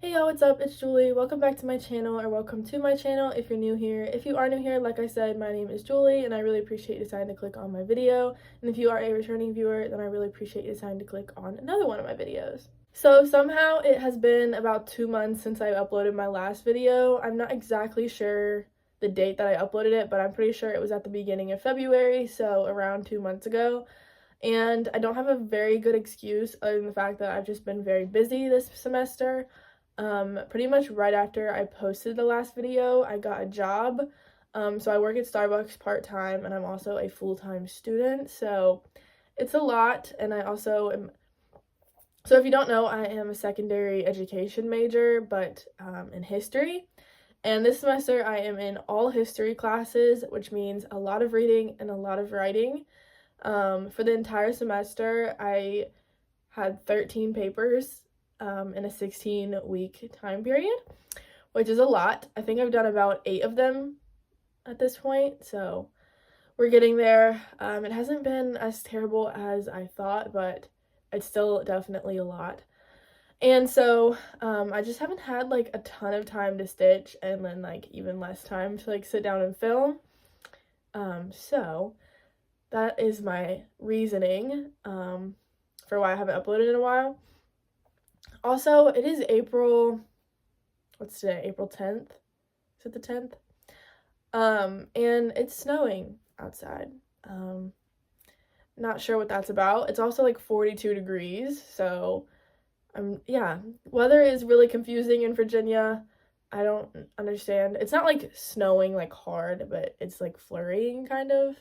Hey y'all, what's up? It's Julie. Welcome back to my channel, or welcome to my channel if you're new here. If you are new here, like I said, my name is Julie, and I really appreciate you deciding to click on my video. And if you are a returning viewer, then I really appreciate you deciding to click on another one of my videos. So somehow it has been about 2 months since I uploaded my last video. I'm not exactly sure the date that I uploaded it, but I'm pretty sure it was at the beginning of February, so around 2 months ago. And I don't have a very good excuse other than the fact that I've just been very busy this semester. Pretty much right after I posted the last video, I got a job. So I work at Starbucks part-time, and I'm also a full-time student, so it's a lot. And I also am, so if you don't know, I am a secondary education major, but in history. And this semester I am in all history classes, which means a lot of reading and a lot of writing. For the entire semester, I had 13 papers in a 16-week time period, which is a lot. I think I've done about 8 of them at this point, so we're getting there. It hasn't been as terrible as I thought, but it's still definitely a lot. And so I just haven't had like a ton of time to stitch, and then like even less time to like sit down and film. So that is my reasoning for why I haven't uploaded in a while. Also, it is April, what's today, April 10th? Is it the 10th? And it's snowing outside. Not sure what that's about. It's also like 42 degrees, so yeah, weather is really confusing in Virginia. I don't understand. It's not like snowing like hard, but it's like flurrying kind of.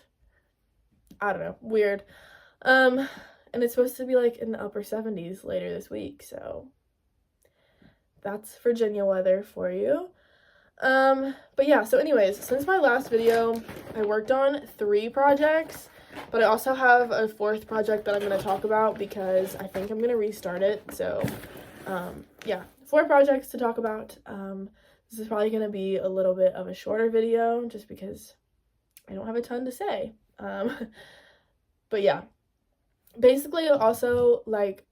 I don't know, weird. And it's supposed to be like in the upper 70s later this week, so that's Virginia weather for you. But yeah, so anyways, since my last video, I worked on 3 projects, but I also have a 4th project that I'm going to talk about because I think I'm going to restart it. So, yeah, 4 projects to talk about. This is probably going to be a little bit of a shorter video just because I don't have a ton to say. But yeah, basically also, like,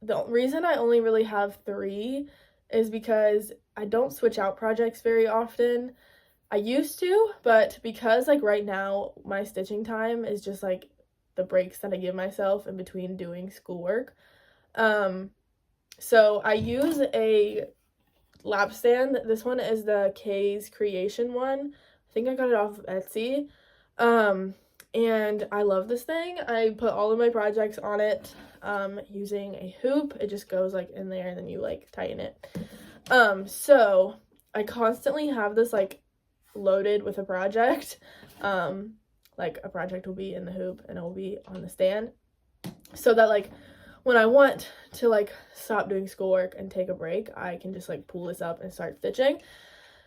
the reason I only really have 3 is because I don't switch out projects very often. I used to, but because like right now my stitching time is just like the breaks that I give myself in between doing schoolwork. So I use a lap stand. This one is the Kay's Creation one. I think I got it off of Etsy. And I love this thing. I put all of my projects on it using a hoop. It just goes like in there and then you like tighten it. So I constantly have this like loaded with a project. Like a project will be in the hoop and it will be on the stand, so that like when I want to like stop doing schoolwork and take a break, I can just like pull this up and start stitching.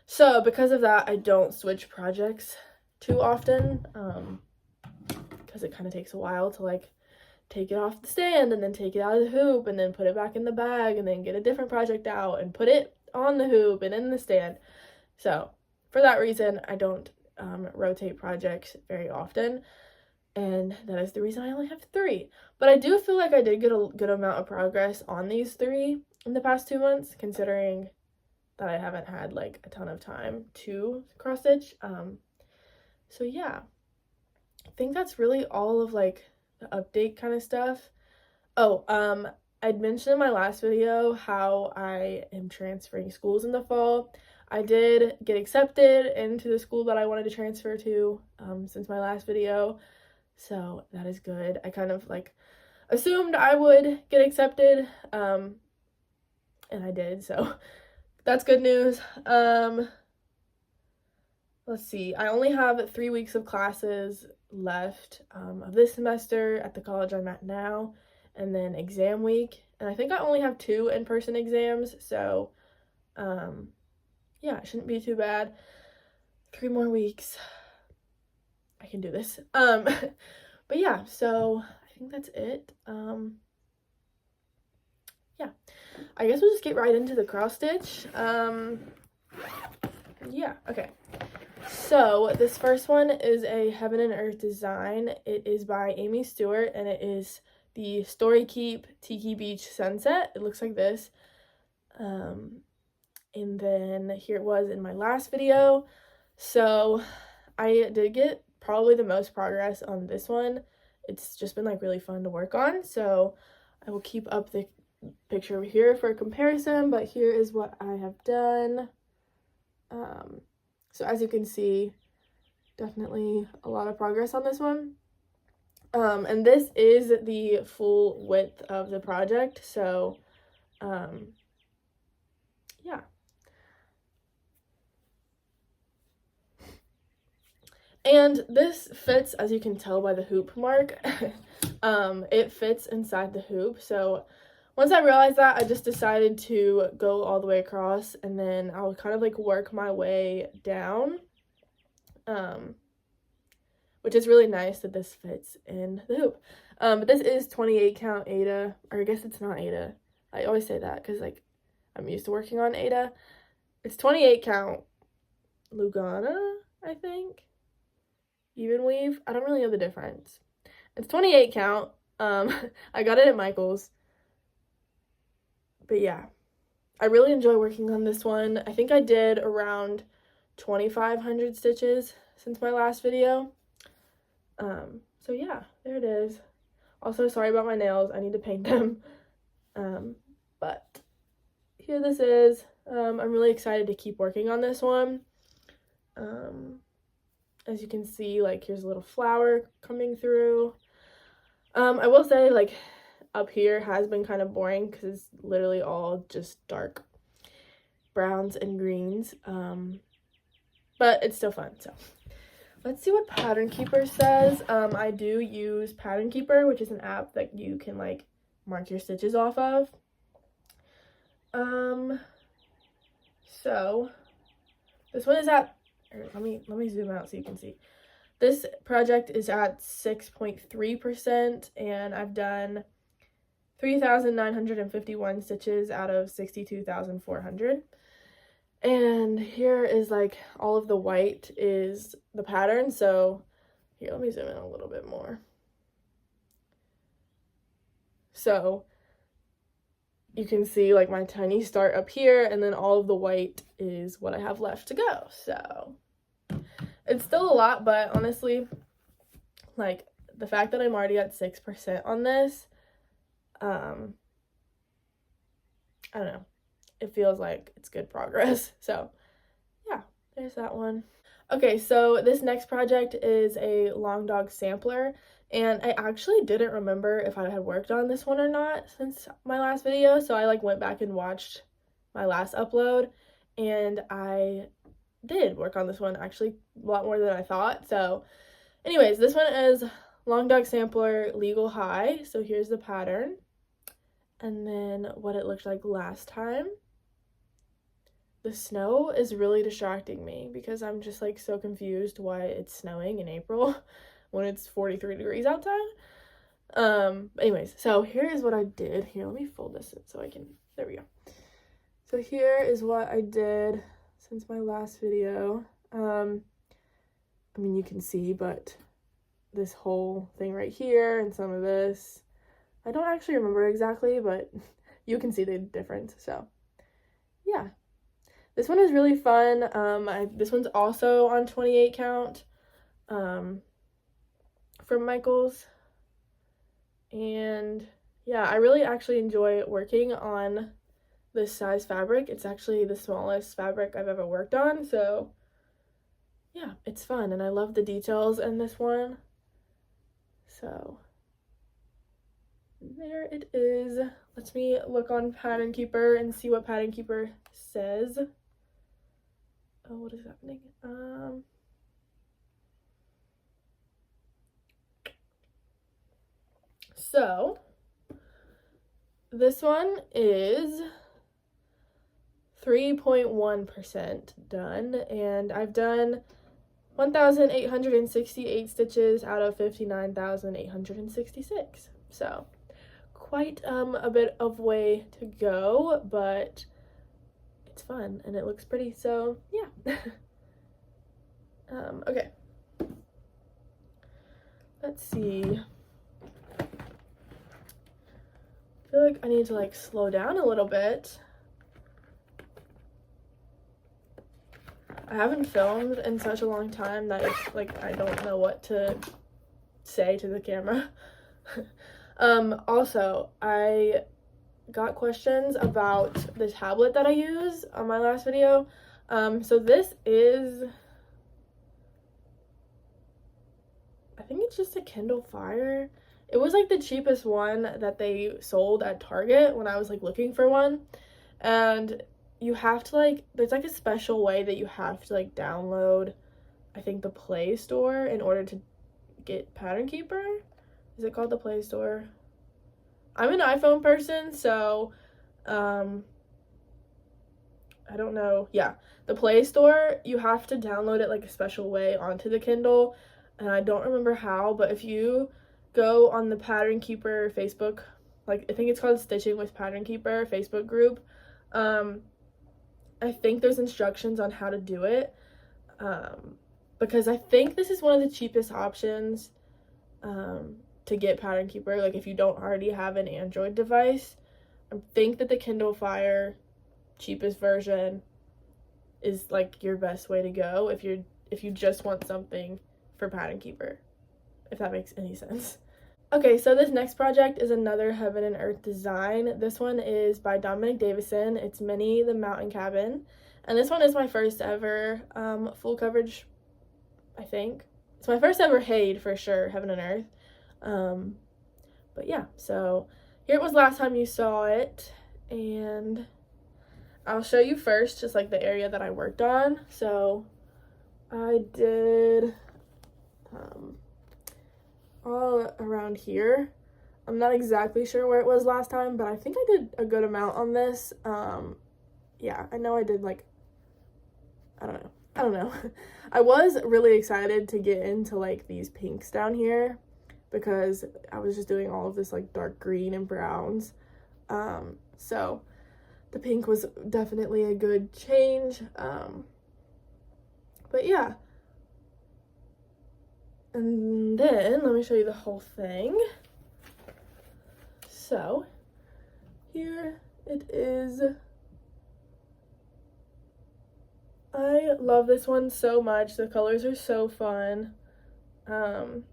So because of that, I don't switch projects too often, because it kind of takes a while to like take it off the stand and then take it out of the hoop and then put it back in the bag and then get a different project out and put it on the hoop and in the stand. So for that reason, I don't rotate projects very often, and that is the reason I only have 3. But I do feel like I did get a good amount of progress on these 3 in the past 2 months, considering that I haven't had like a ton of time to cross stitch. So yeah, I think that's really all of like the update kind of stuff. Oh, I'd mentioned in my last video how I am transferring schools in the fall. I did get accepted into the school that I wanted to transfer to since my last video, so that is good. I kind of like assumed I would get accepted, and I did, so that's good news. Let's see, I only have 3 weeks of classes left of this semester at the college I'm at now, and then exam week, and I think I only have 2 in-person exams, so yeah, it shouldn't be too bad. 3 more weeks. I can do this. But yeah, so I think that's it. Yeah, I guess we'll just get right into the cross stitch. Yeah, okay. So this first one is a Heaven and Earth design. It is by Amy Stewart, and it is the Story Keep Tiki Beach Sunset. It looks like this. And then here it was in my last video. So I did get probably the most progress on this one. It's just been like really fun to work on, so I will keep up the picture over here for a comparison, but here is what I have done. So as you can see, definitely a lot of progress on this one. And this is the full width of the project, so yeah. And this fits, as you can tell by the hoop mark. It fits inside the hoop, so once I realized that, I just decided to go all the way across, and then I'll kind of like work my way down, which is really nice that this fits in the hoop. But this is 28 count Aida, or I guess it's not Aida. I always say that because like I'm used to working on Aida. It's 28 count Lugana, I think. Even weave. I don't really know the difference. It's 28 count. I got it at Michael's. But yeah, I really enjoy working on this one. I think I did around 2,500 stitches since my last video. So yeah, there it is. Also, sorry about my nails. I need to paint them. But here this is. I'm really excited to keep working on this one. As you can see, like, here's a little flower coming through. I will say, like, up here has been kind of boring because it's literally all just dark browns and greens. But it's still fun, so. Let's see what Pattern Keeper says. I do use Pattern Keeper, which is an app that you can, like, mark your stitches off of. So, this one is at, let me zoom out so you can see. This project is at 6.3%, and I've done 3,951 stitches out of 62,400. And here is like all of the white is the pattern. So here, let me zoom in a little bit more. So you can see like my tiny start up here, and then all of the white is what I have left to go. So it's still a lot, but honestly, like the fact that I'm already at 6% on this, I don't know. It feels like it's good progress. So yeah, there's that one. Okay, so this next project is a long dog sampler, and I actually didn't remember if I had worked on this one or not since my last video, so I like went back and watched my last upload, and I did work on this one actually a lot more than I thought. So anyways, this one is long dog sampler legal high. So here's the pattern, and then what it looked like last time. The snow is really distracting me because I'm just like so confused why it's snowing in April when it's 43 degrees outside. Anyways, so here is what I did. Here, let me fold this in so I can, there we go. So here is what I did since my last video. I mean, you can see, but this whole thing right here and some of this, I don't actually remember exactly, but you can see the difference. So yeah. This one is really fun. This one's also on 28 count from Michael's. And yeah, I really actually enjoy working on this size fabric. It's actually the smallest fabric I've ever worked on. So yeah, it's fun. And I love the details in this one. So there it is. Let me look on Pattern Keeper and see what Pattern Keeper says. Oh, what is happening? So this one is 3.1% done, and I've done 1,868 stitches out of 59,866. So quite a bit of way to go, but it's fun and it looks pretty, so yeah. Okay, let's see. I feel like I need to like slow down a little bit I haven't filmed in such a long time that it's like I don't know what to say to the camera. Also, I got questions about the tablet that I use on my last video. So this is, I think it's just a Kindle Fire. It was like the cheapest one that they sold at Target when I was like looking for one. And you have to like, there's like a special way that you have to like download, I think, the Play Store in order to get Pattern Keeper. Is it called the Play Store? I'm an iPhone person, so I don't know. Yeah, the Play Store, you have to download it like a special way onto the Kindle, and I don't remember how, but if you go on the Pattern Keeper Facebook, like I think it's called Stitching with Pattern Keeper Facebook group, I think there's instructions on how to do it, because I think this is one of the cheapest options to get Pattern Keeper, like if you don't already have an Android device. I think that the Kindle Fire cheapest version is like your best way to go if you just want something for Pattern Keeper, if that makes any sense. Okay, so this next project is another Heaven and Earth design. This one is by Dominic Davison. It's Minnie the Mountain Cabin, and this one is my first ever full coverage, I think. It's my first ever HAID for sure, Heaven and Earth. But yeah, so here it was last time you saw it, and I'll show you first just like the area that I worked on. So I did all around here. I'm not exactly sure where it was last time, but I think I did a good amount on this. Yeah, I know I did like, I don't know. I was really excited to get into like these pinks down here because I was just doing all of this like dark green and browns. So the pink was definitely a good change. But yeah. And then let me show you the whole thing. So here it is. I love this one so much. The colors are so fun. And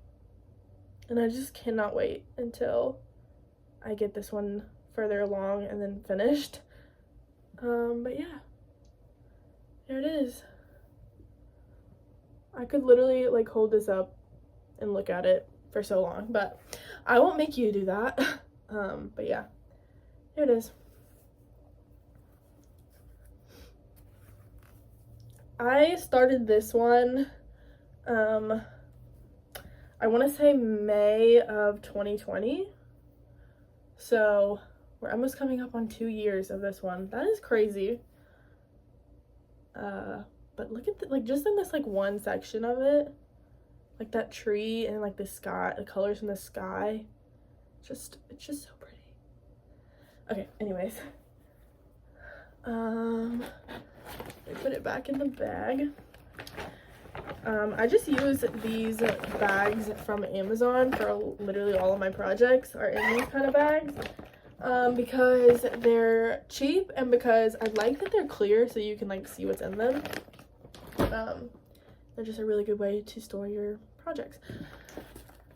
I just cannot wait until I get this one further along and then finished. But yeah, there it is. I could literally like hold this up and look at it for so long, but I won't make you do that. But yeah, here it is. I started this one, I want to say May of 2020. So we're almost coming up on 2 years of this one. That is crazy. But look at like just in this like one section of it, like that tree and like the sky, the colors in the sky, it's just so pretty. Okay, anyways, I put it back in the bag. I just use these bags from Amazon for literally all of my projects are in these kind of bags, because they're cheap and because I like that they're clear so you can like see what's in them. They're just a really good way to store your projects.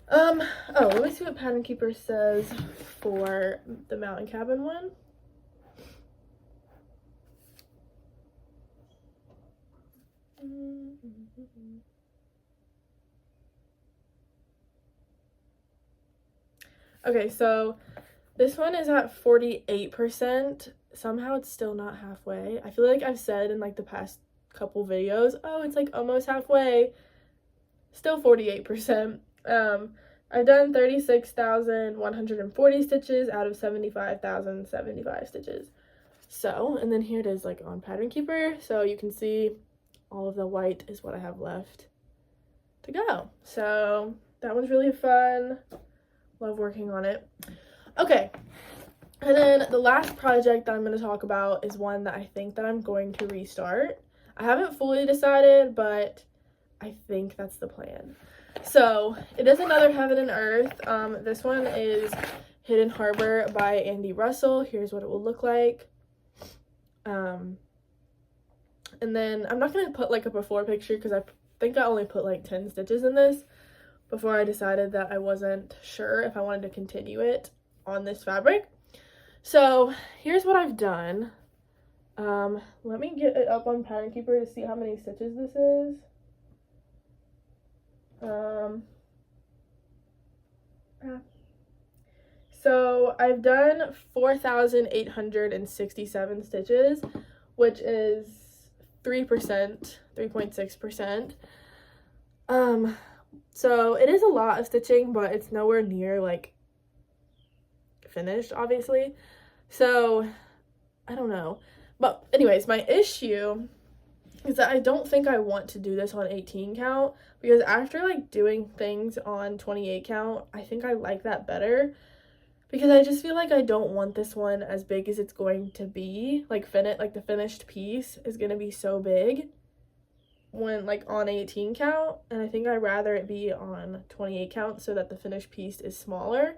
Oh, let me see what Pattern Keeper says for the mountain cabin one. Okay, so this one is at 48%. Somehow it's still not halfway. I feel like I've said in like the past couple videos, oh, it's like almost halfway. Still 48%. I've done 36,140 stitches out of 75,075 stitches. So, and then here it is like on Pattern Keeper. So you can see all of the white is what I have left to go. So that one's really fun. Love working on it. Okay, and then the last project that I'm going to talk about is one that I think that I'm going to restart. I haven't fully decided, but I think that's the plan. So it is another Heaven and Earth. This one is Hidden Harbor by Andy Russell. Here's what it will look like. And then I'm not going to put like a before picture because I think I only put like 10 stitches in this before I decided that I wasn't sure if I wanted to continue it on this fabric. So here's what I've done. Let me get it up on Pattern Keeper to see how many stitches this is. So I've done 4,867 stitches, which is 3%, 3.6%. So it is a lot of stitching, but it's nowhere near like finished, obviously. So I don't know. But anyways, my issue is that I don't think I want to do this on 18 count, because after like doing things on 28 count, I think I like that better, because I just feel like I don't want this one as big as it's going to be. Like the finished piece is going to be so big when like on 18 count, and I think I'd rather it be on 28 count so that the finished piece is smaller.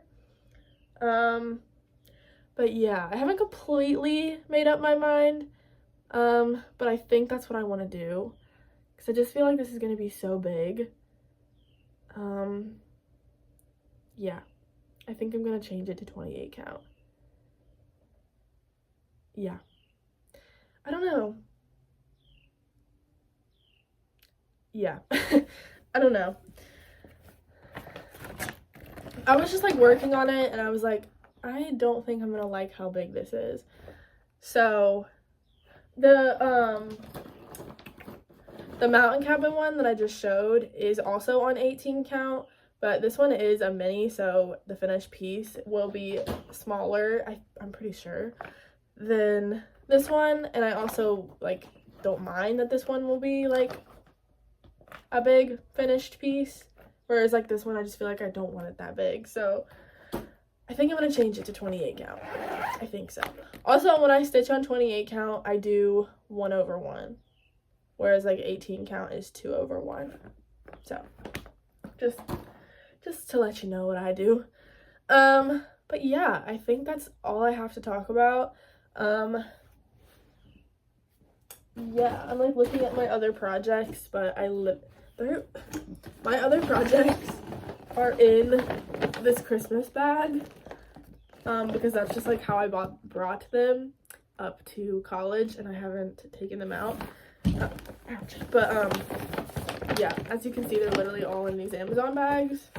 But yeah, I haven't completely made up my mind, but I think that's what I want to do, because I just feel like this is going to be so big. Yeah, I think I'm going to change it to 28 count. Yeah, I don't know. Yeah, I don't know. I was just like working on it and I was like, I don't think I'm gonna like how big this is. So the mountain cabin one that I just showed is also on 18 count, but this one is a mini, so the finished piece will be smaller, I'm pretty sure, than this one. And I also like don't mind that this one will be like a big finished piece, whereas like this one I just feel like I don't want it that big. So I think I'm going to change it to 28 count. I think so. Also, when I stitch on 28 count, I do 1/1, whereas like 18 count is 2/1. So just to let you know what I do. But yeah, I think that's all I have to talk about. Yeah, I'm like looking at my other projects, but my other projects are in this Christmas bag, because that's just like how I brought them up to college, and I haven't taken them out. Ouch. But yeah, as you can see, they're literally all in these Amazon bags.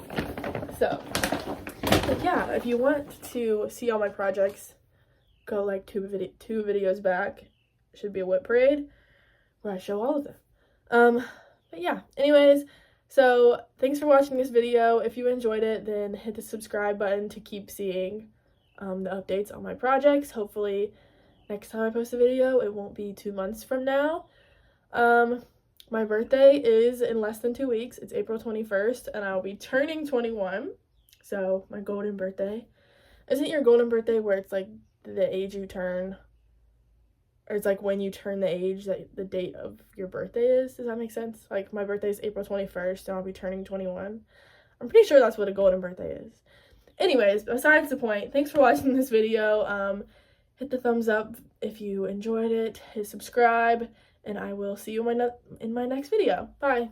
So but yeah, if you want to see all my projects, go like two videos back. It should be a whip parade where I show all of them. But yeah, anyways, so thanks for watching this video. If you enjoyed it, then hit the subscribe button to keep seeing the updates on my projects. Hopefully next time I post a video, it won't be 2 months from now. My birthday is in less than 2 weeks. It's April 21st, and I'll be turning 21. So my golden birthday. Isn't your golden birthday where it's like the age you turn, or it's like when you turn the age that the date of your birthday is? Does that make sense? Like my birthday is April 21st, and I'll be turning 21. I'm pretty sure that's what a golden birthday is. Anyways, besides the point, thanks for watching this video. Hit the thumbs up if you enjoyed it, hit subscribe, and I will see you in my next video. Bye!